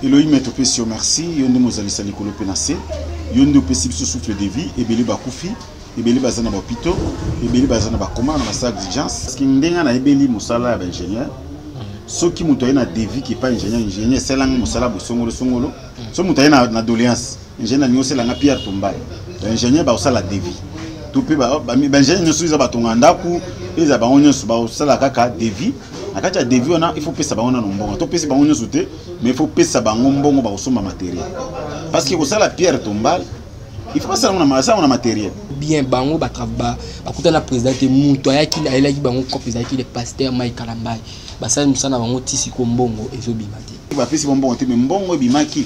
Elohim est au merci. Yonde mozali sali kolo penase. Yonde opesi biso souffle de vie. Ebeli bakufi. Ebeli bazana ba hôpitaux. Ebeli bazana ba coma na salle d'urgence. Parce que ndenga na ebeli musala ya ingénieur. Soki muto na devis qui pas ingénieur c'est là musala bosongolo songolo. So muto na doléance. Ingénieur ni osela na Pierre Tombai. Ingénieur ba osala devis. Tout peut ba ingénieur nyoso za batonga ndaku eza ba onyoso ba osala kaka devis. Akati ya devis on a il faut pesa ba ona no mbongo. To pesa ba onyoso te mais il faut pesa ba mbongo ba osoma matériel. Parce que osala Pierre Tombai il faut pas ça on a matériel. Bien bango ba travail ba kutana président te muto ayaki na elaki bango ko président ki le pasteur Mike Kalambai. Basali musana bango tisi ko mbongo ezobimaki. Ba pesi mbongo te mais mbongo bimaki.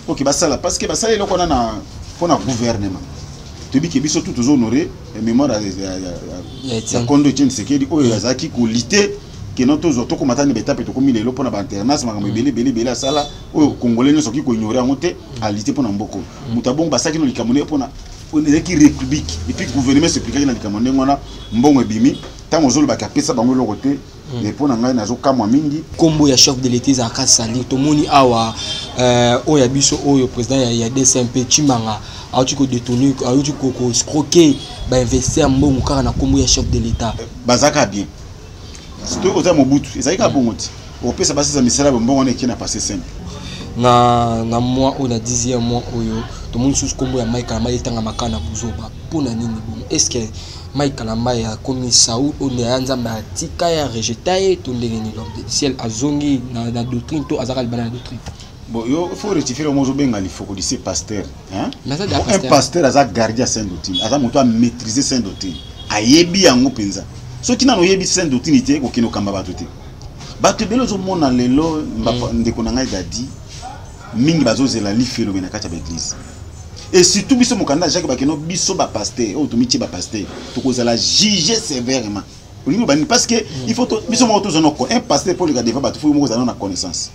OK basala parce que basala eloko na pona gouvernement. Tobi ke biso tout honorer mémoire ya kondo tien sekedi o yazaki ko lité que notre auto ko matani beta pe to komi lelo pona ba alternance makambo belé asala o congolais nyoso ki ko ignorer ngote a lité pona mboko. Mutabongo basaki no likamone pona on est qui république et puis gouvernement s'expliquer na likamone ngona mbongo ebimi tango zolo ba kapesa bango lo côté et pona ngai nazo kamwa mingi kombo ya chef de l'état za kasali to moni awa o ya biso oyo président ya DCMP Chimanga auti ko détourner auti ko escroquer ba investir mbongo kaka na kombo ya chef de l'état bazaka bien c'est oza mobutu ezalika bongoti opesa basi za misala mbongo ne kina passer simple na mois ou na 10e mois oyo to moni sous kombo ya Mike Kalambai tanga makana buzoba pona nini bon est-ce que Mike Kalambai a commis Saoul on est anzamba tika ya rejeté to ndengeni l'homme ciel azongi na doctrine to azaka libana doctrine. Bon, il faut rectifier le mot bengali faut que c'est pasteur hein. Un pasteur aza gardien saint doctrine aza moto a maîtriser saint doctrine ayebi yango penza so kina no yebi saint doctrine te ko kino kamba bato te bato belo zo mona lelo ndeko na ngai dadi mingi bazozela lifelo bena kati ya église et surtout biso mokanda Jacques bakeno biso ba pasteur o to miti ba pasteur to kozala juger sévèrement parce que il faut biso mo to zono un pasteur pour le garder bato faut mo kozala na connaissance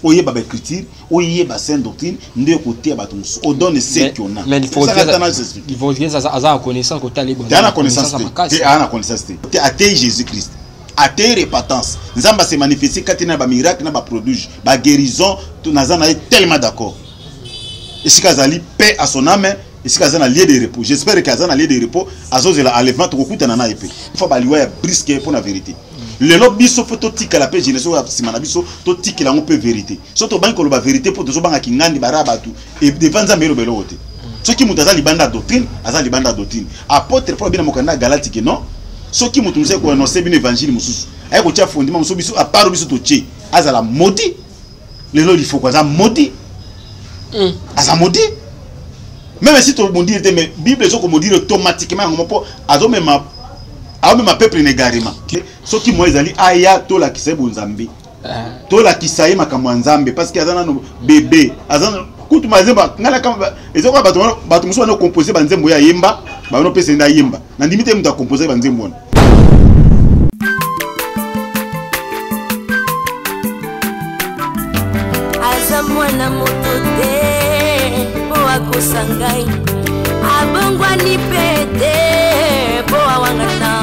oye ba écriture oye ba sainte doctrine nde côté ya bato o donne ce qu'on a mais il faut que ça a connaissance côté les bonnes na connaissance na connaissance te athée Jésus Christ athée repentance nzamba se manifester katina ba miracle na ba prodige ba guérison to nazana est tellement d'accord et si kazali paix à son âme et si kazana lieu de repos j'espère que kazana lieu de repos azozela enlèvement to kokutana na épée faut ba liwa ya brisque pour la vérité le lobby so photo tika la paix génération ya simana biso to tika la on peut vérité so to banko lo ba vérité pour to banga kingandi baraba tu et devant za melo belo wote so ki mutaza libanda doctrine aza libanda doctrine apôtre pour bien mokanda galati que non so ki mutu muse ko annoncer bien évangile mususu ay ko tia fondement musu biso a part biso to tché azala maudit le lo il faut quoi ça maudit aza maudit même si to maudit mais bible so ko maudit automatiquement ngomo azo même ma peuple négarima so ki mo ezali aya to la kisebo nzambe to la kisaye makambo nzambe parce que azana no bébé azana kutu mazemba ngala kama ezoko bato muso na composer banzembo ya yemba ba no pesa nda yemba na ndimite muta composer banzembo na azamwana motote po akosangai abongwa ni pete po awangata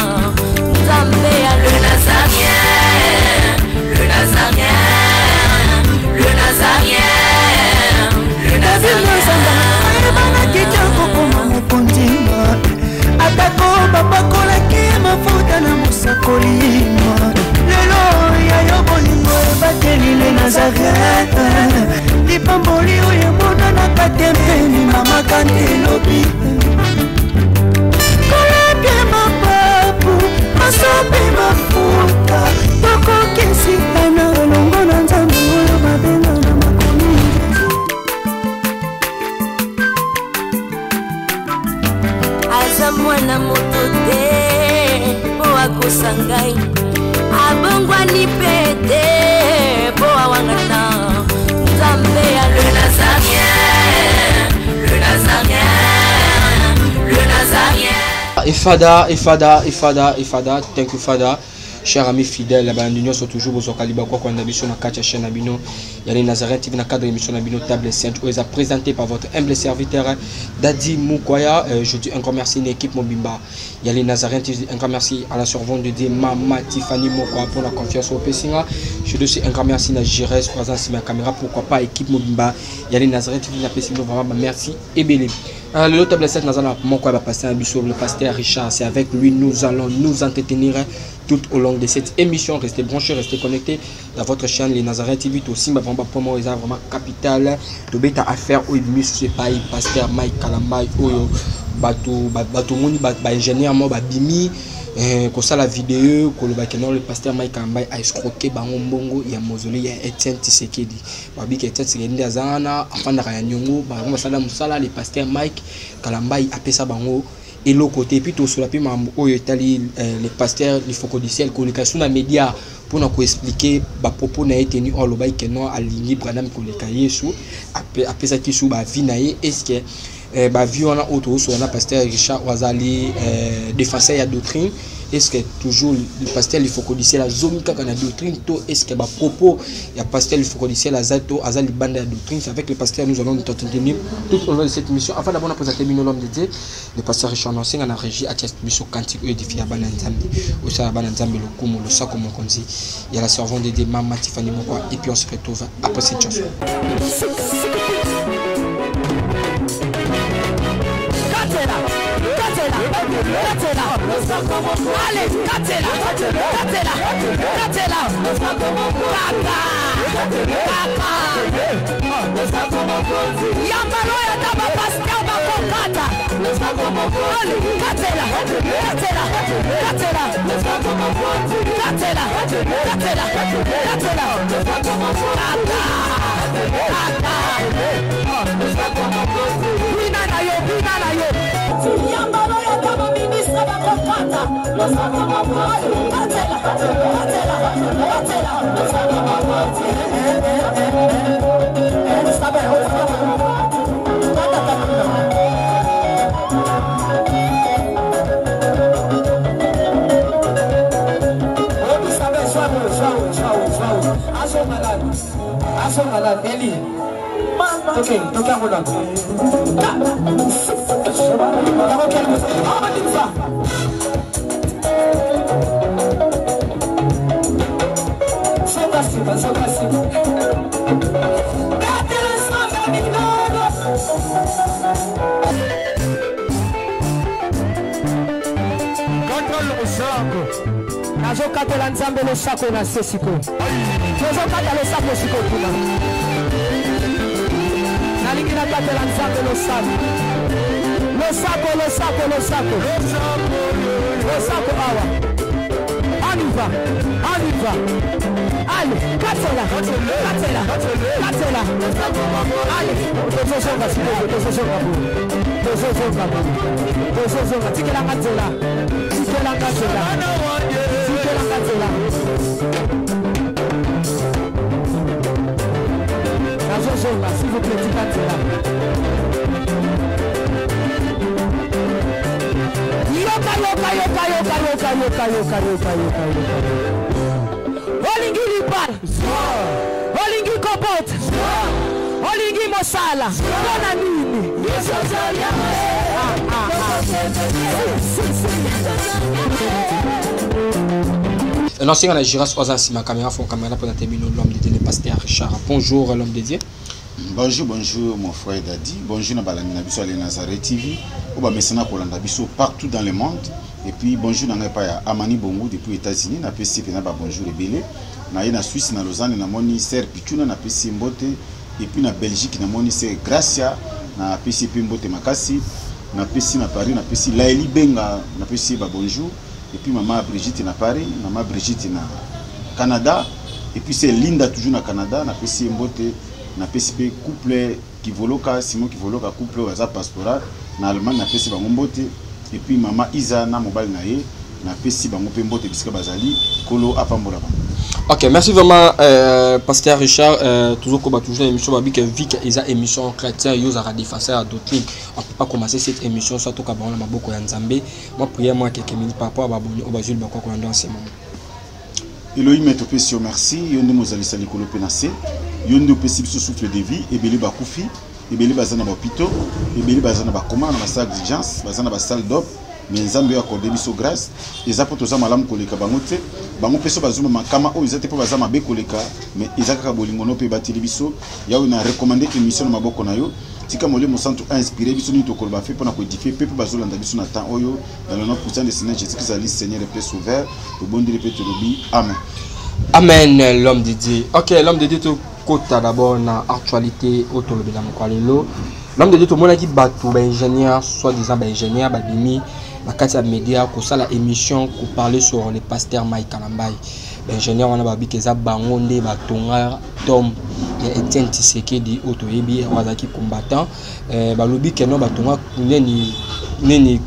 nzambe ya le nazarien le nazarien le nazarien le nazarien bana kitoko koma mokondima atako babakolaki mafuta na mosakolima lelo ya yo bolingo ebateli le nazarien lipamboli oyo emonanaka te mpeni mama kandi elobi kolabie mapapu masopi mafuta tokokisitana elongo na nzambe oyo babenga na makomi aza mwana moto te po akosangai abongwani pete po awangata nzambe ya le nazarien le nazarien le nazarien Ifada, thank you Fada. chers amis fidèles, nous sommes toujours aux Okaliba quoi qu'on a vu sur la carte chaîne Abino. Il y a les Nazareth TV dans le cadre de l'émission Abino Table Sainte. Vous êtes présenté par votre humble serviteur Dadi Moukoya. Je dis un grand merci à l'équipe Mobimba. Il y a les Nazareth TV, un grand merci à la servante de Mama Tiffany Mokoya pour la confiance au Pessinga. Je dis aussi un grand merci à Jires présent sur ma caméra. Pourquoi pas équipe Mobimba. Il y a les Nazareth TV, la Pessinga vraiment merci et belé. Le Table Sainte Nazana Mokoya va passer un bisou le pasteur Richard. C'est avec lui nous allons nous entretenir tout au long de cette émission. Restez branchés, restez connectés dans votre chaîne les Nazareth TV aussi. Ma vraiment pour moi vraiment capital de bêta affaire où il mis ce pays pasteur Mike Kalambay oyo bato moni ba ingénieur mo ba bimi ko ça la vidéo ko le pasteur Mike Kalambay a escroqué bango mbongo ya mausolée ya Etienne Tshisekedi babi ke Etienne Tshisekedi azana afanda ka nyongo ba sala musala le pasteur Mike Kalambay apesa bango et l'autre côté puis tout sur la puis les pasteurs il faut qu'on dise communication dans médias pour nous expliquer ba propos na tenu en lobai que non aligné Branham pour les cahiers sous après ça qui sous ba vie naé est-ce que ba vie on a auto sur la pasteur Richard Wazali défenseur ya doctrine est-ce que toujours le pasteur il faut qu'on dise la zone quand la doctrine to est-ce que ba propos ya pasteur il faut qu'on dise la zato azali bande la doctrine c'est avec le pasteur nous allons nous entretenir tout au long de cette émission avant d'abord présenter l'homme de Dieu le pasteur Richard Nansing en a régi à mission cantique édifié à Bananzambi au sa Bananzambi le kumu le sako mon konzi il y a la servante de Mama Tiffany Mokoya et puis on se retrouve après cette chanson. Allez, Katela, Yambaloya daba pasteur bakokata. Allez, Katela, Eli. Okay, toca rolando. Nazokatela nzambe lo sako na sesiko. Nazokatela lo sako siko kuna. Nalikina katela nzambe lo sako. Lo sako awa. On y va. Allez, katela. Allez, s'il vous plaît, Olingi libar, Olingi kopot, Olingi mosala, Bona nini. L'ancien a Giras Oazan ma caméra font caméra pour terminer l'homme de Dieu, le pasteur Richard. Bonjour l'homme de Dieu. Bonjour mon frère Dadi. Bonjour na balani na biso les Nazareth TV. Ou ba mesena ko landa biso partout dans le monde. Et puis bonjour na ngai pa ya Amani Bongo depuis États-Unis na PC na ba bonjour ebele. Na ye na Suisse na Lausanne na moni Ser Pichuna na PC Mbote et puis na Belgique na moni Ser Gracia na PC Mbote Makasi na PC na Paris na PC Laeli Benga na PC ba bonjour. Et puis maman Brigitte na Paris, maman Brigitte na Canada et puis c'est Linda toujours na Canada na PC Mbote na PCP couple Kivoloka Simon Kivoloka couple waza pastoral na Allemagne na PC bango Mbote et puis maman Isa na mobile na ye na PC bango pe Mbote bisika bazali kolo apambola bango. Ok, merci vraiment pasteur Richard. Toujours comme toujours l'émission babi que vu qu'il y a émission chrétien yo za défenseur à doctrine. On peut pas commencer cette émission soit au Cameroun na maboko ya Nzambe. Moi prière moi quelques minutes par rapport à baboni au basul bako ko ndo en ce moment. Elohim est opé merci, yonde mozali sali kolo penase, yonde opé sous souffle de vie, ebeli bakufi, ebeli bazana bapito, ebeli bazana bakoma na basal d'urgence, bazana basal d'op, mais nzambe yo accordé biso grâce, eza po toza malamu koleka bango te, bango peso bazuma makama o ezate po bazama be koleka, mais ezaka bolingono pe batili biso, yawe na recommander émission na maboko na yo. Tika mole mo centre inspiré biso ni tokolo ba fait pour na ko édifier peuple bazolanda biso na temps oyo dans le nom puissant de Seigneur Jésus-Christ ali Seigneur est plus ouvert to bondi répéter lobi amen. Amen l'homme de Dieu. OK, l'homme de Dieu to kota d'abord na actualité autolobi na mokwalelo. L'homme de Dieu to mona ki bato ba ingénieur soit disant ba ingénieur ba bimi na kati ya média ko sala émission ko parler sur le pasteur Mike Kalambai. Ingénieur wana babi keza bangonde batonga tom ya Etienne Tshisekedi otoyebi wazaki combattant balobi keno batonga neni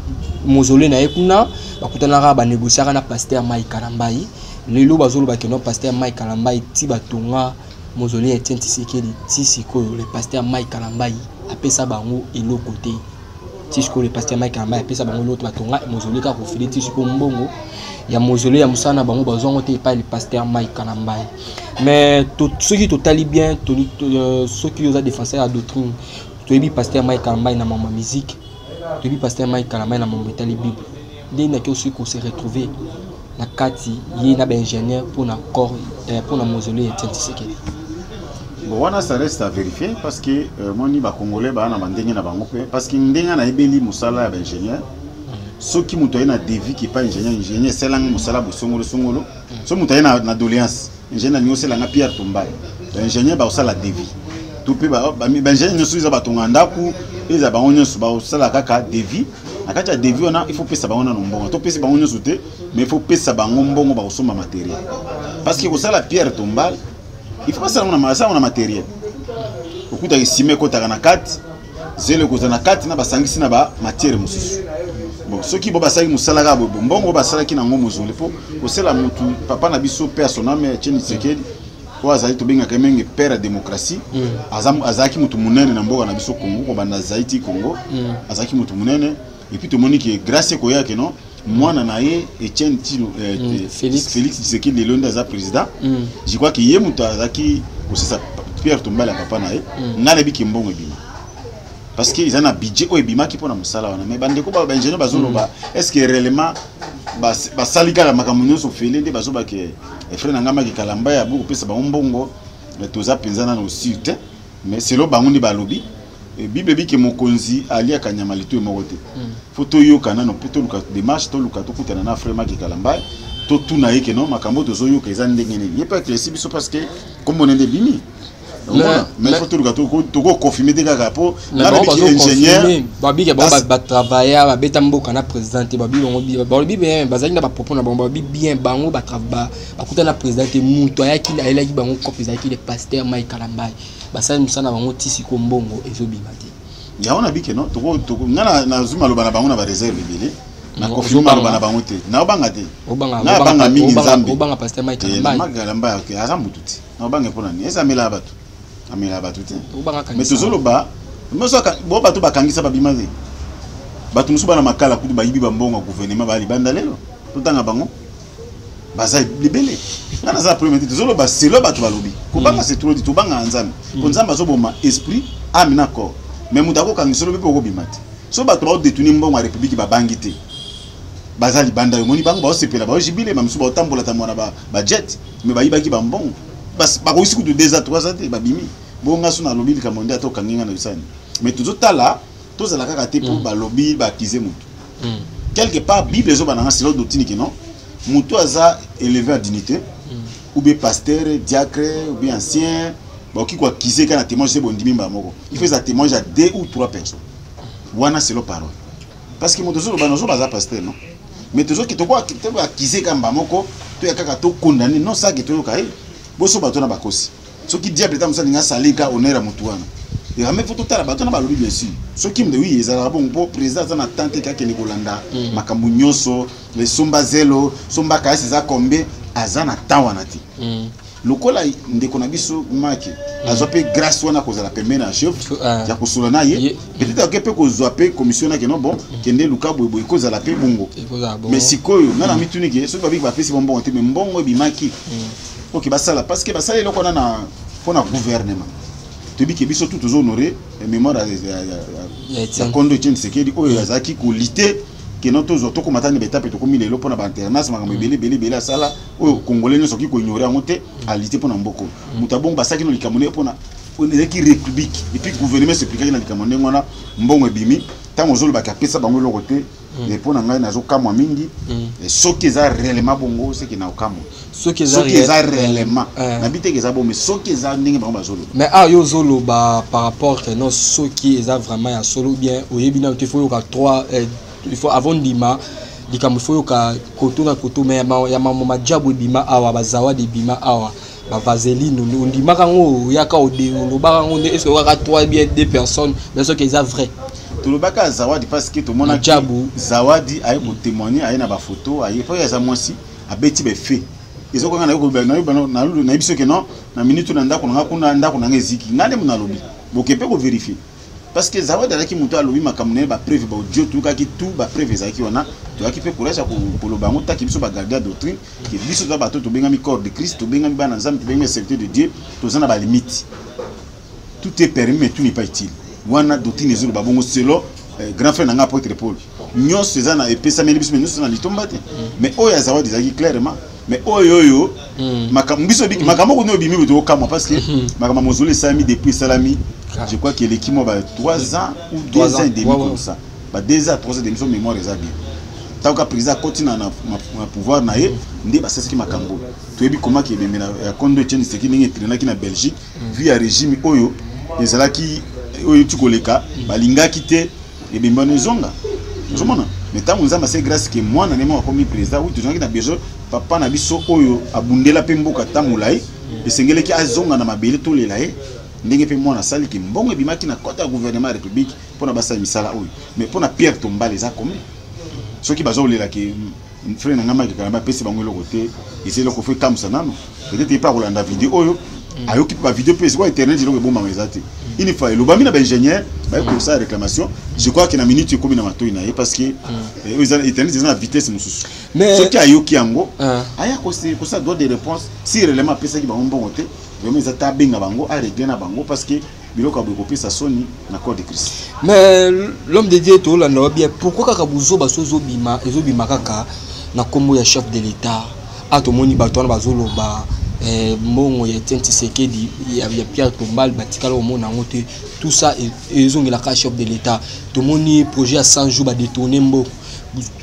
mozole na ekuna bakutana ka ba négocier na pasteur Mike Kalambai lelo bazolo ba keno pasteur Mike Kalambai ti batonga mozole ya Etienne Tshisekedi tisiko le pasteur Mike Kalambai apesa bango elo côté tisiko le pasteur Mike Kalambai apesa bango l'autre batonga mozole ka ko filer tisiko mbongo ya mausolée ya musana bango bazongo te pas le pasteur Mike Kalambai mais ceux qui totali bien ceux qui ont défensé la doctrine tu es pasteur Mike Kalambai na mama musique tu es pasteur Mike Kalambai na mama tali bible dès na que ceux qui se retrouver na kati yi na ba ingénieur pour na corps pour na mausolée et Tshisekedi. Bon wana ça reste à vérifier parce que moni ba congolais ba na bandenge na bango parce que ndenga na ebeli musala ya ba ingénieur ceux qui mutoye na devis qui pas ingénieur c'est là musala bosongolo songolo so mutoye na doléance ingénieur ni osela na Pierre Tombai ingénieur ba osala devis tout pe ba ingénieur nyoso iza batonga ndaku iza ba onyoso ba osala kaka devis na kati ya devis ona il faut pesa ba ona nombongo to pesa ba onyoso te mais il faut pesa ba ngombongo ba osoma matériel parce que osala Pierre Tombai il faut pas ça on a matériel okuta esime ko taka na kati zele ko na kati na basangisi na ba matière mususu. Bon, ceux qui basaki musala ka bongo basala ki na ngo mozole po osela mutu papa na biso père son âme Etienne Tshisekedi ko azali to benga kemenge père de démocratie azaki mutu munene na mboka na biso Congo ko banda zaiti Congo azaki mutu munene et puis to monique grâce ko yake non mwana na ye Etienne Félix Tshisekedi le londa za président je crois que ye mutu azaki ko c'est ça Pierre Tombala papa na ye na lebi ki mbongo bima parce que ils ont un budget au ebima qui pour na musala wana mais bande ko ba ingénieur bazolo ba est-ce que réellement ba salika la makamunyo so fele nde bazoba ke frère ngama ki Kalamba ya buku pesa ba mbongo toza penzana no site mais c'est lo bangundi ba lobi bible bi ke mokonzi ali akanyama litu emokote photo yo kana no pito luka démarche to luka to kutana na frère maki Kalamba to tuna yeke no makambo to zo yo ke za ndenge ne yepa que si biso parce que comme on est bimi mais faut tout le confirmer des gars pour ingénieur babi ke ba travailler ba betamboka na président babi bien bazali na ba propos na babi bien bango ba travailler ba kuta na président muto ayaki na elaki bango kopeza ki le pasteur Mike Kalambai basali musana bango tisiko mbongo ezobima te ya ona bike no to ngana na zuma lo bana bango na ba réserve bele na confirmer lo bana bango te na banga te na banga mingi nzambe banga pasteur Mike Kalambai okay azamututi na banga pona ni eza mela bato amela batute mais tozolo ba mosoka bo bato bakangisa babima te bato musu bana makala kutu bayibi bambongo gouvernement bali bandalelo totanga bango bazai libele ngana za premier tozolo ba selo bato balobi ko banga c'est trop dit to banga nzambe ko nzambe azoboma esprit âme na corps mais mutako kangisolo be ko bimate so bato ba détourner mbongo ya république babangi te bazali banda yo moni bango ba osepela ba ojibile mamsu ba otambola tamona ba jet mais bayibaki bambongo bas ba ko siku de 2 à 3 ans te babimi bonga suna lobby ka monde ato kanginga na usani mais toujours tala tous la kaka te pour ba lobby ba accuser mutu quelque part bible zo bananga c'est l'autre doctrine que non mutu aza élevé à dignité ou bien pasteur diacre ou bien ancien ba ki ko accuser kana témoin c'est bon dimimba moko il fait ça témoignage à 2 ou 3 personnes wana c'est leur parole parce que mutu zo banozo baza pasteur non mais toujours qui to ko accuser kamba moko to ya kaka to condamner non ça que to yokai boso bato na bakosi ce qui diable est ça ninga salika honneur à mutuana et ramé photo tala bato na balobi bien sûr ce qui me dit oui ezala bon pour président ça na tante ka ke Nikolanda makambu nyoso les somba zelo somba ka c'est ça combé azana tawana ti lokola ndeko na biso maki azwa pe grâce wana kozala pembeni na chef ya kosula na ye peut-être akepe kozwa pe commission na keno bon kende luka boye kozala pe bongo mais sikoyo ngana mituni ke so babiki bapesi bongo te mais mbongo ebimaki ok basala parce que basala eloko na pona gouvernement tobi ke biso tout honorer mémoire ya Kondo Etienne Tshisekedi oyo azaki ko liter que notre auto comme attendre betape to komi lelo pona ba alternance makambo belé sala oyo congolais nyo soki ko ignorer ngote a liter pona mboko mutabong basaki no likamone pona oneki république et puis gouvernement se pliquer na likamone ngona mbongo ebimi tango zolo bakapesa bango loko te et pona ngai nazo kamwa mingi et soki za réellement bongo c'est que na okamwa soki za réellement na bité que za bon mais soki za ndenge bango bazolo mais yo zolo ba par rapport que non soki za vraiment ya solo bien oyebina il faut ka 3 il faut avant dima likambo faut ka koto na koto mais ya mama jabu bima awa bazawadi bima awa ba vaseline ndima kango yaka ode lobaka ngo est-ce que ka 3 bien 2 personnes mais ce que ça vrai tout le baka zawadi parce que tout mona jabu zawadi aye ko témoigner aye na ba photo aye faut ya za mwasi abeti be fait ils ont quand na biso que non na minute na ndako na kuna ndako na ngeziki ngale muna lobi bokepe ko vérifier parce que zawadi alaki muto alobi makamune ba preuve ba audio tout ka ki tout ba preuve ezaki wana to aki pe courage ya ko loba ngo ta ki biso ba garder doctrine que biso za bato to benga mi corps de Christ to benga mi bana nzambe to benga serviteur de Dieu to zana ba limite tout est permis mais tout n'est pas utile wana doctrine ezolo ba bongo selo grand frère nanga apôtre Paul nyo sezana epesa meli biso nyo na litomba te mais oya zawadi ezaki clairement mais oyo makambo biso biki makambo ko no bimi to kamwa parce que makambo mozole sami depuis salami je crois que l'équipe va 3 ans ou 2 ans et demi comme ça. 2 ans, 3 ans et demi, son mémoire est bien. Tant que le président continue à pouvoir, il va s'assurer Makambo. Tu as vu comment il y a Kondo Etienne Tshisekedi qui est en Belgique, vu un régime Oyo, et c'est là qui tu koleka, balinga quitté et bien bonne zonga. Tu vois mais tant que c'est grâce que moi na nema comme président, oui, tu vois que na besoin papa na biso Oyo abundela pemboka tamulai, et sengele ki azonga na mabele to lelaye. Ndenge pe mwana sali ki mbongo ebimaki na kota gouvernement ya république pona basa misala oyo mais pona Pierre Tombale za comme soki bazolela ki frère na ngama ki kala pesi bango loko te ese loko fe kamsa nano peut-être pas kolanda vidéo oyo ayoki pa vidéo pesi kwa internet loko bomba mezate il faut le bamina ba ingénieur ba ko ça réclamation je crois que na minute komi na matoi na ye parce que internet na vitesse mususu mais soki ayoki yango aya ko ça doit des réponses si réellement pesa ki ba mbongo te vraiment ils ont benga bango a régler na bango parce que biloko aboko sa soni na corps de Christ mais l'homme de Dieu to la no bien pourquoi kaka buzo basozo bima ezobima kaka na kombo ya chef de l'état atomoni bato na bazolo ba mbongo ya Etienne Tshisekedi ya Pierre Tombale batikala omona ngote tout ça ezongela ka chef de l'état tomoni projet à 100 jours ba détourner mboko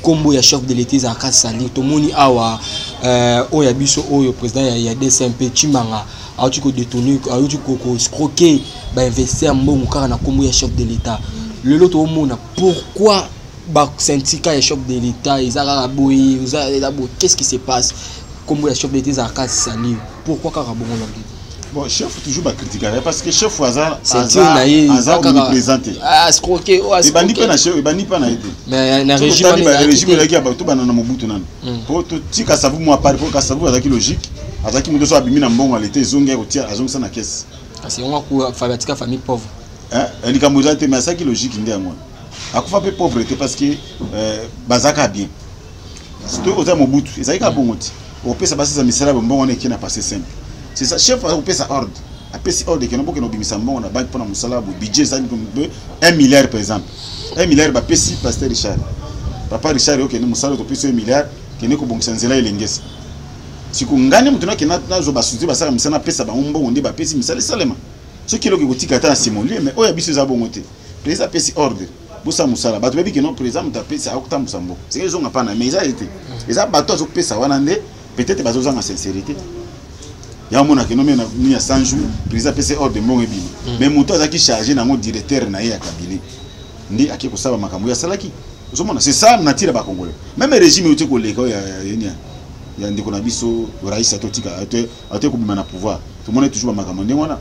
kombo ya chef de l'état za ka sali tomoni awa oya biso oyo président ya DSMP Chimanga a tu ko détourner a tu ko escroquer ba investir mbongo kaka na kombo ya chef de l'état le lot omona pourquoi ba syndicat ya chef de l'état ezaka boyi qu'est-ce qui se passe kombo ya chef de l'état za ka sali pourquoi kaka bongo longi bon chef toujours ba critiquer parce que chef waza présenté escroquer o escroquer bandi pa na chef bandi pa na été mais na régime la ki ba to banana mobutu nana pour to tika savu moi par pour ka savu azaki logique azaki mundo so abimi na mbongo alete zonga ko tia azongisa na caisse asi on ko fabatika famille pauvre ni kamuza te mais azaki logique ndi yango akufa pe pauvreté parce que bazaka bien surtout oza mobutu ezaki ka bongo ti o pesa basi za misala mbongo ne kina passer simple c'est ça chef a pesa ordre a pesi ordre que no boko no bimisa mbongo na banque pour na musala bo budget ça 1 milliard par exemple 1 milliard ba pesi pasteur Richard papa Richard OK no musala to pesi 1 milliard kene ko bongisa nzela elengesa siku ngani mutu na kena zo basuzi basaka misana pesa ba mbongo ndi ba pesi misala salema ce qui loki kotika ta simuler mais oya biso za bongo te président pesi ordre busa musala bato bebi que non président muta pesi akuta musambo c'est ils ont pas na mais ça été eza bato zo pesa wana nde peut-être bazo za sincérité ya mona ke nomena ni ya 100 jours président pesi ordre mbongo ebima mais muto azaki chargé na ngo directeur na ye ya cabinet ndi akiko saba makambo ya salaki ozomona c'est ça na tira ba congolais même régime uti ko leka ya yenia ya ndiko na biso rais atotika ate ko bima na pouvoir tout le monde est toujours ba makambo ndengwana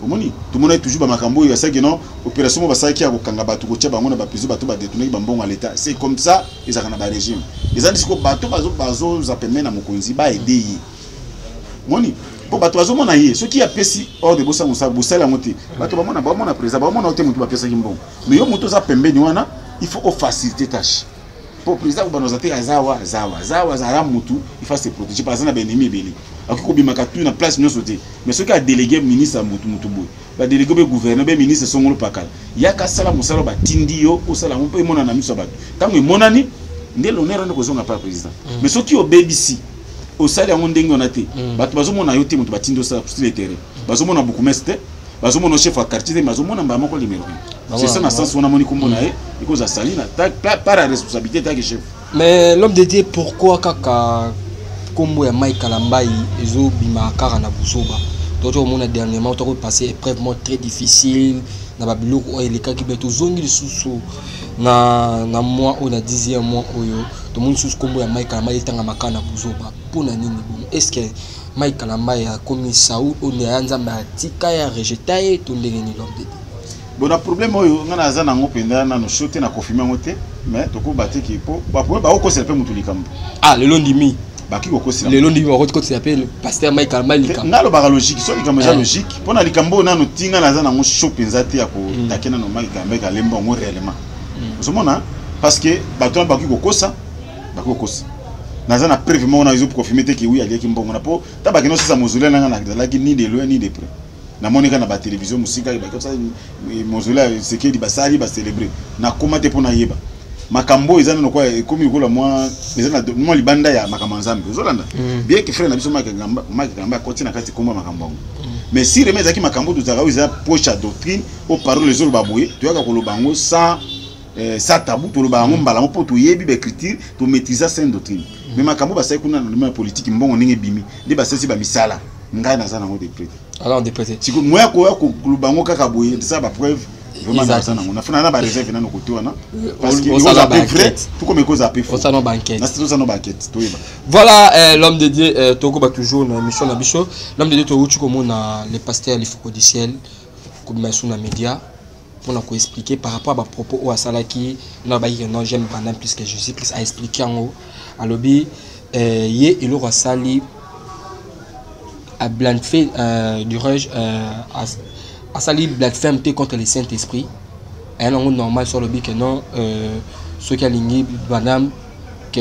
omoni tout le monde est toujours ba makambo ya saki non opération ba saki ya ko kanga batu ko tia bango na ba piso batu ba détourner ba mbongo à l'état c'est comme ça ils akana ba régime les andis ko batu bazo za pemena mokonzi ba aider moni po bato bazomona ye soki ya pesi hors de bosa musala bosala moté bato bamona président bamona ote mutu bapesa kimbongo mais yo mutu za pembeni wana il faut faciliter tâche pour président banoza te azawa zara mutu il faut se protéger par exemple ennemi belé akiko bimaka tu na place nyoso te mais soki a délégué ministre mutu boy ba délégué be gouverneur be ministre songolo pakala yaka sala musala ba tindi yo osala mo pe mona na miso bato tango monani ndé l'honneur ne kozonga pas président mais soki o BBC au salaire on ndenge on a té bato bazomona yo te mutu batindo sa sur le terrain bazomona beaucoup mestre bazomona chef à quartier bazomona mbama ko numéro 1 c'est ça na sens on a moni komona e iko za salina par la responsabilité ta chef mais l'homme de Dieu pourquoi kaka kombo ya Mike Kalambai ezo bima kara na busoba toto mona dernièrement to passer épreuve très difficile na babiloko o eleka ki beto zongi lisusu na mois ou na 10e mois oyo to moni susu kombo ya Mike Kalambai tanga makana buzoba pona nini bon est-ce que Mike Kalambai a commis Saoul on est anzamba tika ya rejeté to ndenge ni l'homme de Dieu bon na problème oyo ngana za na ngopenda na no shote na confirmer ngote mais to ko battre ki po ba ko se pe mutu likambo le londimi baki ko kosi le londimi ba ko se appelle pasteur Mike Kalambai likambo ngalo ba logique so likambo ja logique pona likambo na no tinga na za na ngo shopinza te ya ko takena no Mike Kalambai ka lemba ngo réellement osomona parce que bato baki ko kosa naza na preuve mo na izo confirmer te ki oui ali ki mbongo na po tabaki no sisa mozule na na laki ni de loin ni de près na monika na ba télévision musika ba comme ça mozule c'est di basali ba célébrer na koma te pona yeba makambo ezana no kwa komi ko la moi ezana mo libanda ya makambo nzambe ozolanda bien que frère na biso makamba continue na kati komba makambo mais si remeza ki makambo tuzaka oza poche à doctrine au parole les autres baboye tu yaka ko lobango sans ça tabou to lobango mbala mo po to yebi ba écriture to maîtriser sainte doctrine mais makambo ba sai kuna na politique mbongo ninge bimi de ba sesi ba misala ngai na zana ngo de prêtre alors de prêtre siko moya ko lobango kaka boye ça ba preuve vraiment na zana ngo na funa na ba réserve na no côté wana parce que on a pas vrai tout comme cause a peu faux ça no banquette na c'est ça no banquette to yeba voilà l'homme de Dieu toko ba toujours na mission na biso l'homme de Dieu to uchi comme na les pasteurs les foko du ciel comme maison na média pour nous expliquer par rapport à propos au Asalaki non j'aime pendant plus que Jésus Christ a expliqué en haut à lobby hier il aura sali à blanc-fait du rage à sali blasphème contre le Saint-Esprit et non normal sur le but que non ceux qui a ligné madame que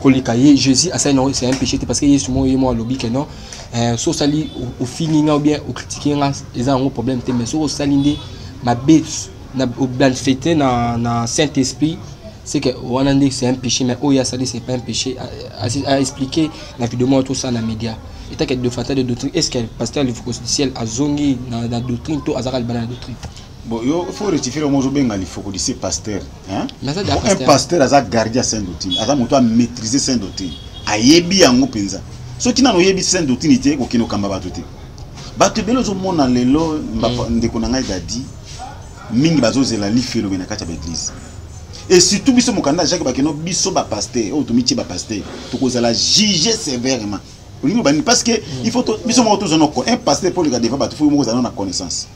kolikaye Jésus à ça non c'est un péché parce que il est souvent il moi lobby que non so sali au fini ou bien au critiquer ils ont un problème mais so sali ma bête na blanc-fêté na Saint-Esprit c'est que wanande c'est un péché mais oya sali c'est pas un péché à expliquer la vidéo tout ça dans les médias et tant que de fatal de doctrine est-ce que le pasteur le focus du ciel a zongi dans doctrine to azara le banane doctrine bon yo faut rectifier le mot benga le focus du ciel pasteur hein un pasteur aza gardien sainte doctrine aza moto a maîtriser sainte doctrine ayebi yango penza so tina no yebi sainte doctrine te ko kino kamba bato te bato belo zo mona lelo ndeko na ngai dadi mingi bazozela lifelo na kati ya l'église et surtout biso mokanda Jacques bakeno biso ba pasteur o to mitié ba pasteur to kozala juger sévèrement parce que il faut biso mo to zono ko un pasteur pour le garder ba to faut mo kozala na connaissance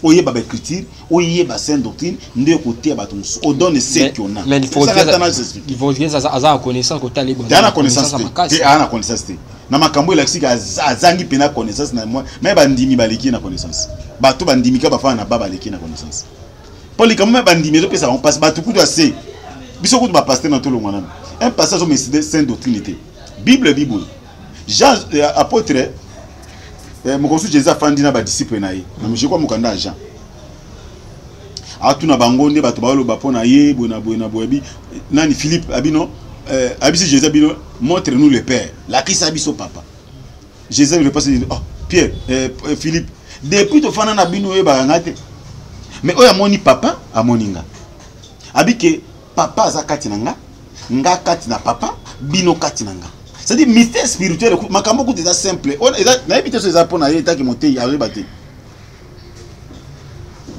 oye ba écriture oye ba sainte doctrine nde côté ba to o donne ce qu'on a mais il faut que ça a connaissance ko tali bon na connaissance te ana connaissance te na makambo elaksika azangi pena connaissance na moi mais bandimi baleki na connaissance bato bandimika bafana na baba baleki na connaissance pour les camons bandimi zo pesa on passe bato kudu assez biso kudu ba pasteur na to lo mwana un passage au message sainte doctrine bible Jean apôtre mokosu Jésus afandi na ba disciple na ye na mje kwa mokanda Jean atuna bango nde bato ba lo ba pona ye bona boyebi nani Philippe abino abisi Jésus abino montre-nous le Père la Christ abiso papa Jésus le passe oh Pierre Philippe depuis to fana na bino e ba ngate mais oya moni papa amoninga abike papa aza kati nanga nga kati na papa bino kati nanga c'est-à-dire mystère spirituel makambo ko déjà simple on na ebite so za pona ye taki monter arriba te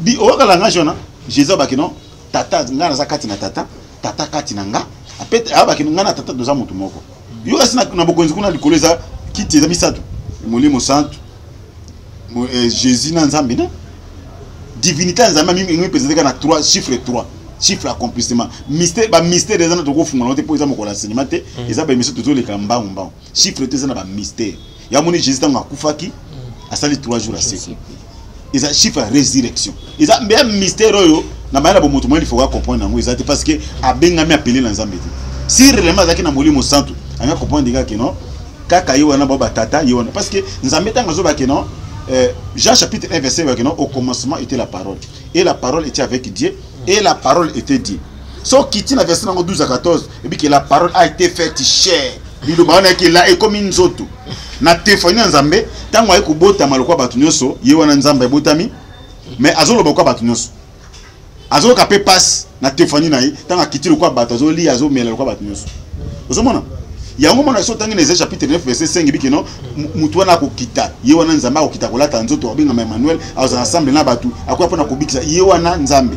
bi o kala nga jona Jésus ba kino tata nga na kati na tata kati nanga apete aba kino nga na tata doza mutu moko yo kasi na bokonzi kuna likoleza kiti za misatu molimo santo Jésus na nzambe na divinité nzambe mimi présenter na 3 chiffre accomplissement mystère ba mystère des anatu ko fungola te po eza mokola enseignement te eza ba mystère toujours le kamba chiffre te eza na ba mystère ya moni Jésus tanga kufaki asali 3 jours à secours. Ils ont chiffre à résurrection. Ils ont même mystère na bana bo moto mo il faut comprendre nango ezate parce que abengami appelé na Nzambe. Si réellement zaki na molimo santo, anga comprendre que non kaka yo wana baba tata yo wana parce que Nzambe tanga zo ba que non Jean chapitre 1 verset que non au commencement était la parole et la parole était avec Dieu et la parole était Dieu. So kiti na verset 12 à 14 et puis que la parole a été faite chair. Bido baona que là est comme une zoto. Na téléphone Nzambe tango ay kubota malokwa batu nyoso ye wana Nzambe botami mais azolo bakwa batu nyoso. Azolo kapé passe na téléphone na ye tango kiti lokwa batu azoli azo mela lokwa batu nyoso. Ozomona ya ngo mona so tangi na chapitre 9 verset 5 biki no mutu wana ko kita ye wana Nzambe ko kita kolata nzoto obinga Emmanuel azo ensemble na batu akwa pona ko bikisa ye wana Nzambe.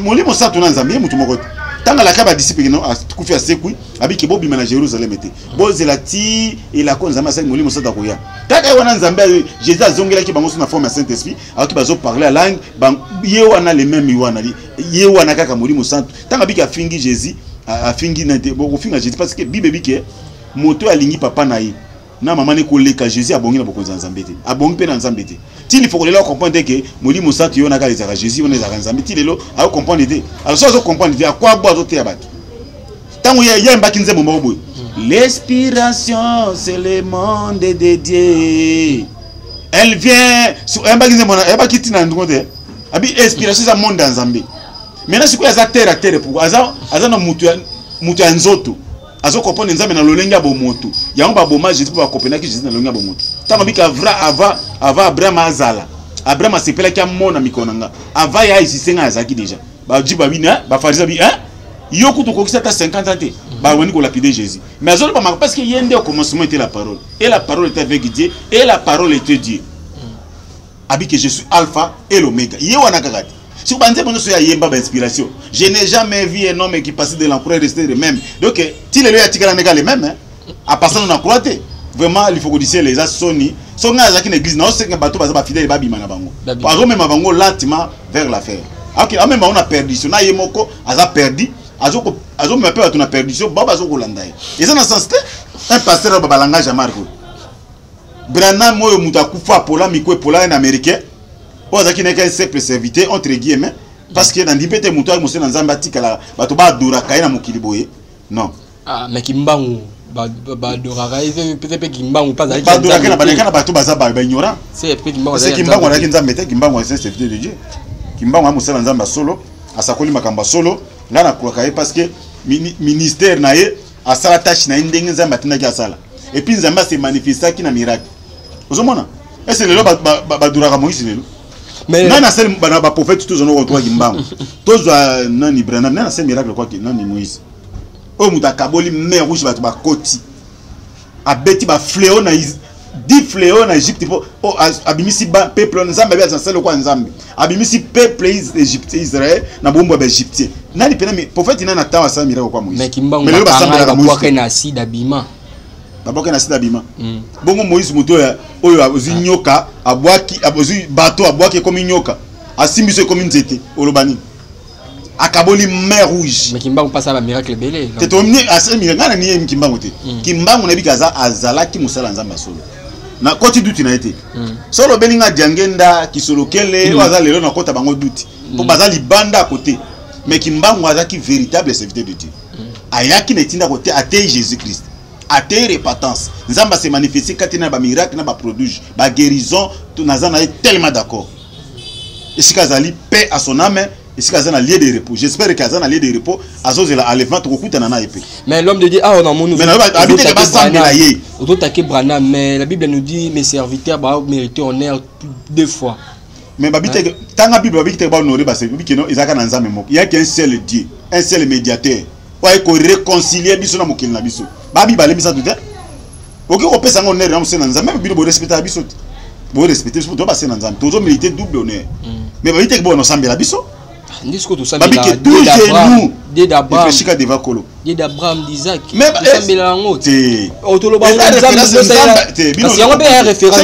Molimo sa tuna Nzambe mutu moko tanga la kaba disciple no akufi asekui abiki bobi na Jérusalem était bozelati et la konzama sa molimo sa takoya taka wana Nzambe Jésus azongela ki bango na forme ya Saint-Esprit aki bazo parler la langue ban ye wana les mêmes wana ye wana kaka molimo santo tanga biki afingi Jésus afingi na te bo finga Jésus parce que bible biki moto alingi papa na ye na maman ne koleka Jésus abongi na bokonza Nzambe te abongi pe na Nzambe te ti il faut que les comprendre que molimo santo yo na ka les Jésus on les a Nzambe ti lelo a comprendre te alors ça zo comprendre te akwa bozo te abatu tango ya mbaki nzembo moko boy l'inspiration c'est le monde de Dieu elle vient sur mbaki nzembo na mbaki tina ndongote abi inspiration c'est monde Nzambe maintenant c'est quoi ça terre pour aza na mutu ya nzoto azo comprendre Nzambe na lolenga bo moto yango ba boma Jésus pour accompagner Jésus na lolenga bo moto tango bika ava Abraham azala Abraham asepela ki amona mikonanga ava ya isisenga azaki déjà ba di ba bina ba farisa bi hein yo kutu ko kisata 50 ans te ba woni ko lapider Jésus mais azolo pas parce que yende au commencement était la parole et la parole était avec Dieu et la parole était Dieu abi que je suis alpha et l'oméga ye wana kakati si vous pensez que nous sommes yemba inspiration, je n'ai jamais vu un homme qui passe de l'empereur et resté le même. Donc, si les gens sont les mêmes, à passer dans la croix, vraiment, il faut que les gens sont dans l'église, non, c'est que bateau va fidèle babi manabango. Par exemple, même avant lentement vers l'affaire. Ok, même on a perdu, si on a yemoko, on a perdu, on me peur on a perdu, baba zo kolanda. Et ça dans ce sens, un pasteur baba langage à Marco. Branham moyo mutakufa pola mikwe pola un américain. Bon, ça qui n'est qu'un simple serviteur entre guillemets parce que dans l'IPT muto avec monsieur Nzambe atikala bato ba dura kaina mukiliboye non ah mais kimbangu ba dura kaina peut-être kimbangu pas ba dura kaina ba bato baza ba ignorant c'est peut kimbangu c'est kimbangu na Nzambe te kimbangu c'est serviteur de Dieu kimbangu a monsieur Nzambe solo asakoli makamba solo nga na kwa kai parce que ministère na ye asala tâche na ndenge Nzambe atinaki asala et puis Nzambe s'est manifesté qui na miracle ozomona et c'est le ba dura ka Moïse lelo mais nana sel bana ba prophète tous on retrouve kimbangu tous nani Branham nana sel miracle quoi que nani Moïse o muta kaboli mer rouge ba ba koti abeti ba fléau na 10 fléaux na Égypte po abimisi ba peuple Nzambe ba sel quoi Nzambe abimisi peuple égyptien Israël na bombo ba égyptien nani pena prophète nana tawa sa miracle quoi Moïse mais kimbangu mais le ba samba ba kwa na sida bima baboka na sida bima bongo Moïse muto oyo abuzi nyoka abwaki abuzi bateau abwaki comme nyoka asimbiso comme nzete olobani akaboli mer rouge mais kimbangu pas ça ba miracle belé te to mini asa miracle na ni kimbangu te kimbangu na bikaza azalaki musala Nzambe solo na koti duti na été solo belinga diangenda kisolo kele waza lelo na kota bango duti po bazali banda à côté mais kimbangu azaki véritable serviteur de Dieu ayaki na tinda côté atei Jésus-Christ à terre repentance Nzamba se manifester katina ba miracle na ba prodige ba guérison tout nazana tellement d'accord et si kazali paix à son âme et si kazana lieu de repos j'espère que kazana lieu de repos azozela enlèvement to kuta na épée mais l'homme de Dieu ah on a mon mais habite que ba sambela ye autotaquer Branham mais la Bible nous dit mes serviteurs ba mériter honneur 2 fois mais babite tanga Bible babite ba honorer ba serviteur que non ezaka na Nzambe moko il y a qu'un seul Dieu un seul médiateur pour ko réconcilier biso na mokili na biso babi balebisa tout OK on peut ça honneur na monsieur Nzambe même bino bo respecter biso bo respecter biso to ba sena Nzambe to mériter double honneur mais babite que bon ensemble la biso ndisiko to sambela babi que tout genou Dieu d'Abraham et chika devant kolo Dieu d'Abraham d'Isaac mais sambela ngo te otoloba Nzambe parce que on peut référence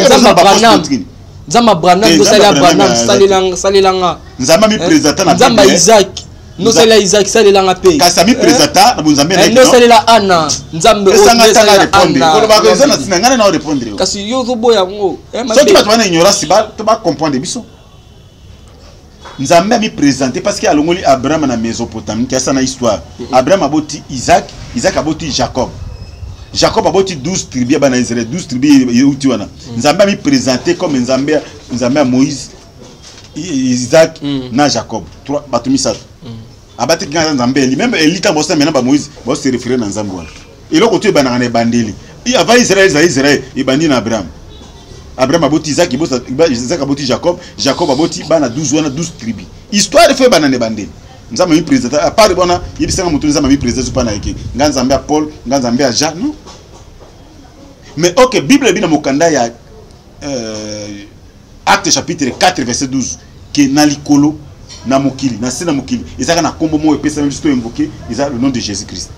Nzamba Branham do sala Branham salelanga Nzamba mi présenter na Nzamba Isaac no sala Isaac sala la ngapé kasi ami présenta na bonzambe na no sala la ana nzambe o sala répondre ko ba ko zana sinanga na répondre kasi yo zo boya ngo so tu vas na ignorance ba tu vas comprendre biso nzambe ami présenter parce que alongoli Abraham na Mésopotamie qui a sana histoire Abraham aboti Isaac aboti Jacob aboti 12 tribus bana Israël 12 tribus yuti wana nzambe ami présenter comme nzambe à Moïse Isaac na Jacob trois batumi ça abati kinga nzambe eli même eli ta bossa mena ba Moïse bo se référer na nzambe wana eloko tu bana na bandeli i ava Israël ibandi na Abraham aboti Isaac aboti Jacob aboti bana 12 tribus histoire fait bana ne bandeli nzambe mi présenter à part bona yebisanga mutu nzambe mi présenter pas na yeke nzambe à Paul nzambe à Jean non mais OK Bible bina mokanda ya Acte chapitre 4 verset 12 que na likolo na mokili na sena mokili ezaka na kombo mo epesa même juste invoquer le nom de Jésus-Christ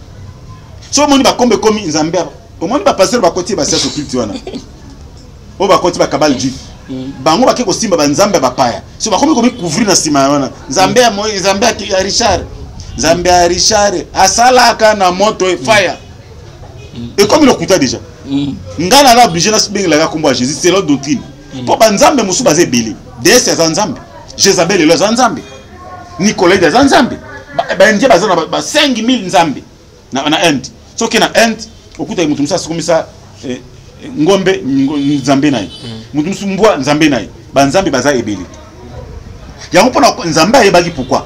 so moni ba kombe komi nzambe o moni ba pasteur ba koti ba sia so culture wana o ba koti ba kabal juif bango ba ke ko simba ba nzambe ba paya so ba komi couvrir na sima wana nzambe ya Moïse nzambe ya Richard asalaka na moto fire et comme il okuta déjà ngana na obligé na sibengela ka kombo Jésus c'est leur doctrine po ba nzambe musu baze belé des za nzambe Jezabel le za nzambe Nicolas de za nzambe ba ndie bazana ba 5000 nzambe na end so ke na end okuta mutu musa sikomisa ngombe nzambe nayi mutu musu mbwa nzambe nayi ba nzambe baza ebele yango pona nzambe ayebaki pourquoi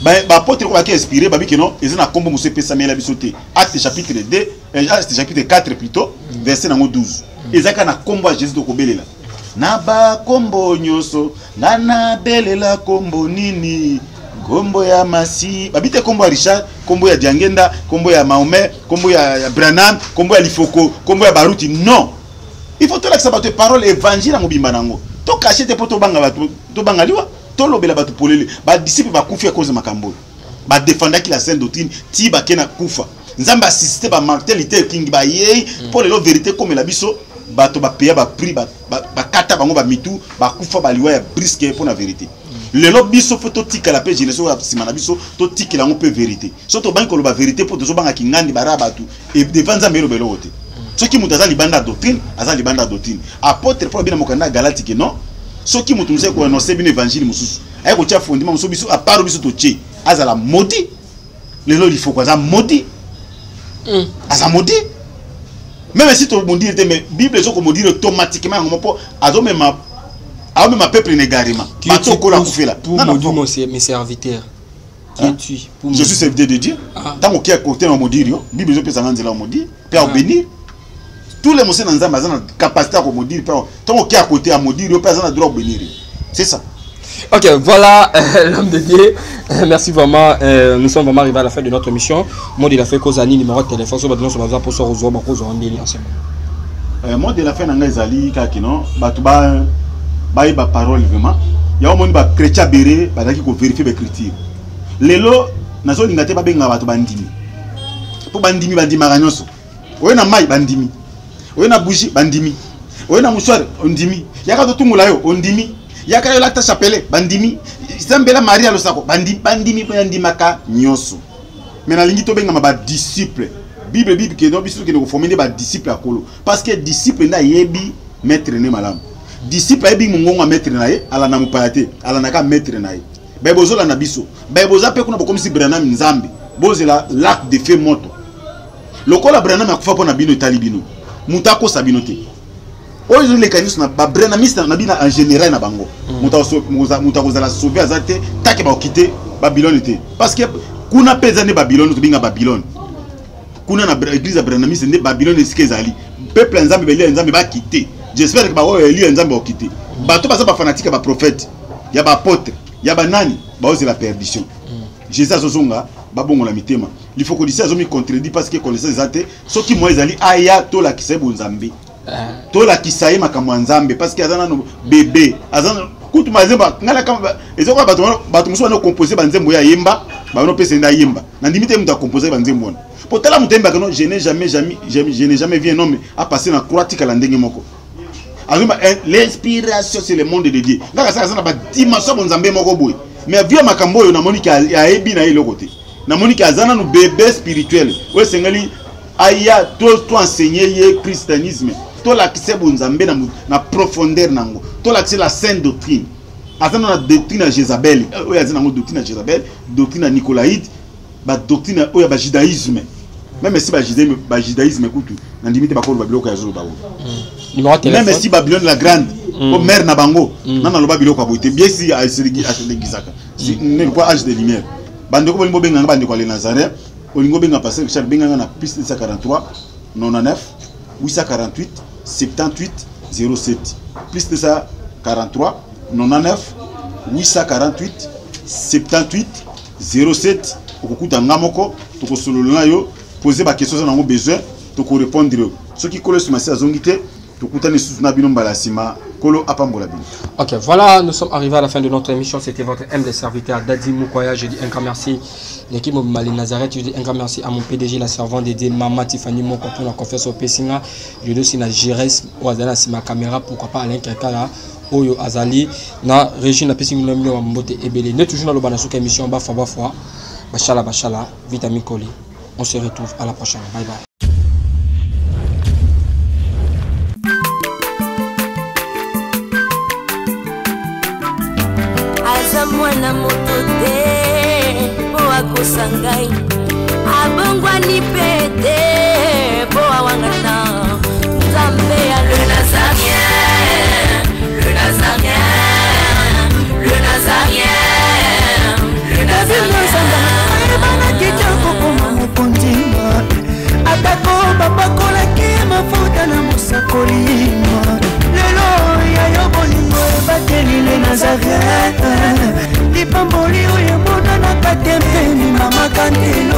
ba apôtre ko ba ki inspiré ba biki non ezina kombo musu pesa mela bisote Acte chapitre 2 Acte chapitre 4 plutôt verset nango 12 ezaka na kombo ya Jésus to kobelela na ba kombo nyoso nana belela kombo nini kombo ya Masi babite kombo ya Richard kombo ya Diangenda kombo ya Mahomet kombo ya Branham kombo ya Lifoko kombo ya Baruti non il faut que ça batte parole évangile ngobimba nango to cacher te poto banga batu to banga liwa to lobela batu polele ba disciple ba kufi à cause makambo ba défendaki la sainte doctrine ti ba kena kufa nzamba assister ba mortalité king ba yei pour la vérité comme la biso bato ba payer ba prix ba kata bango ba mitu ba kufa ba liwa ya brisque pour la vérité lelo biso photo tika la pe génération ya simana biso to tika la pe vérité so to banko lo ba vérité pour to so banga kingandi bara batu et devant za melo belo wote so ki mutu azali banda doctrine apôtre Paul bina mokanda galati ke non so ki mutu muse ko annoncer bin évangile mususu ay ko tia fondement mususu biso a part biso to tche azala maudit lelo il faut quoi ça maudit aza maudit même si tu me dis mais Bible so ko maudit automatiquement ngompo azo même peuple négarima bato ko la kufela pour maudire mes serviteurs qui es-tu pour je suis serviteur de Dieu tant que côté on maudire yo Bible so pesa nzela on maudire père bénir tous les monseigneurs nzamba za na capacité à maudire père tant que côté à maudire yo pesa na droit bénir c'est ça. Ok, voilà l'homme de Dieu. Merci vraiment. Nous sommes vraiment arrivés à la fin de notre émission. Moi, de la fin, Kozani, numéro de téléphone, sur votre nom, sur votre pour ça, aux hommes, aux hommes, moi, de la fin, Nangazali, Kakino, Batouba, Baïba parole, vraiment. Il y a un monde qui chrétien béré, qui vérifie l'écriture. Lelo, nazo lingate ba benga bato bandimi. Po bandimi maranyoso. Oye na mai bandimi. Oye na bougie bandimi. Oye na mouchoir ondimi. Yaka to tungula yo ondimi. Yaka yo lata chapelle bandimi. Sambela Maria lo sako bandimi po yandimaka nyoso. Mena lingi to benga ba disciple. Bible ke no bisu ke no former ba disciple akolo parce que disciple na yebi maître ne malam. Disciple yebi mungonga maître na ye ala na mupayate ala na ka maître na ye. Bebozola na biso. Beboza pe kuna bokomi si Branham nzambe. Bozela lac de feu moto. Lokola Branham akufa pona bino talibino. Mutako sabinote. Oyo le kanis na ba Branhamiste na bina en général na bango. Mutako za la sauver azate take ba quitter Babylone te. Parce que kuna peza ne Babylone to binga Babylone. Kuna na église ya Branhamiste ne Babylone eskezali. Peuple nzambe beli nzambe ba quitter. J'espère que ba oyo eli nzambe ba quitter. Bato baza ba fanatique ba prophète. Ya ba apôtre. Yaba nani c'est la perdition. Jésus azozonga babongo la mitema. Il faut que dise azomi contredit parce que connaissance zate so ki moi ezali aya to la kisaye bonzambe. To la kisaye makamwa nzambe parce que azana no bébé azana kutu mazemba ngala kama ezoko bato muso no composer banzembo ya yemba ba no pesa nda yemba. Na ndimite muta composer banzembo wana. Potala mutemba que non je n'ai jamais vu un homme à passer na croix tika ndenge moko. L'inspiration c'est le monde de Dieu. Ngaka ça na ba dimension bonzambe moko boy. mais via makambo yo na moni ka ya ebi na ile côté na moni ka zana no bébé spirituel we sengali aya to enseigner ye christianisme to la kise bonzambe na profondeur nango to la kise la sainte doctrine azana na doctrine à Jézabel oyo azana ngo doctrine à Jézabel doctrine à Nicolaïde ba doctrine oyo ba judaïsme même si ba judaïsme kutu na limite ba ko ba biloko ya zolo ba même si Babylone la grande au mère na bango nana loba biloko aboite bien si a l'égizaka si ne quoi âge de lumière bandeko bolingo benga bandeko les Nazareth olingo benga passer Richard benga na piste 143 99 848 78 07 piste 143 99 848 78 07 okukuta ngamoko tokosolola yo poser ba question na ngo besoin toko répondre ce qui colle sur ma saisonité. Ok, voilà, nous sommes arrivés à la fin de notre émission. C'était votre humble serviteur Dadi Mukwaya. Je dis un grand merci l'équipe Mali Nazareth. Je dis un grand merci à mon PDG, la servante dédiée Maman Tiffany Moko pour la conférence au Pessinga. Je dis aussi à Jérès ou à ma caméra, pourquoi pas Alain Kekala, Oyo Azali, na Régine Pessinga Mbote Ebele. Nous toujours dans le Banasuka émission Bafa Bafa. Bachala Bachala, Vitamine Coli. On se retrouve à la prochaine. Bye bye. Mwana moto te po akosangai abongwani pete po awangana Nzambe ya le Nazarien, le Nazarien, le Nazarien, le Nazarien. Bana kitoko koma mokondima atako bapakola ki mafuta na musakolima lelo ya yobolingo bateli le Nazarien. Pamboli oye mona na katempeni mama kantino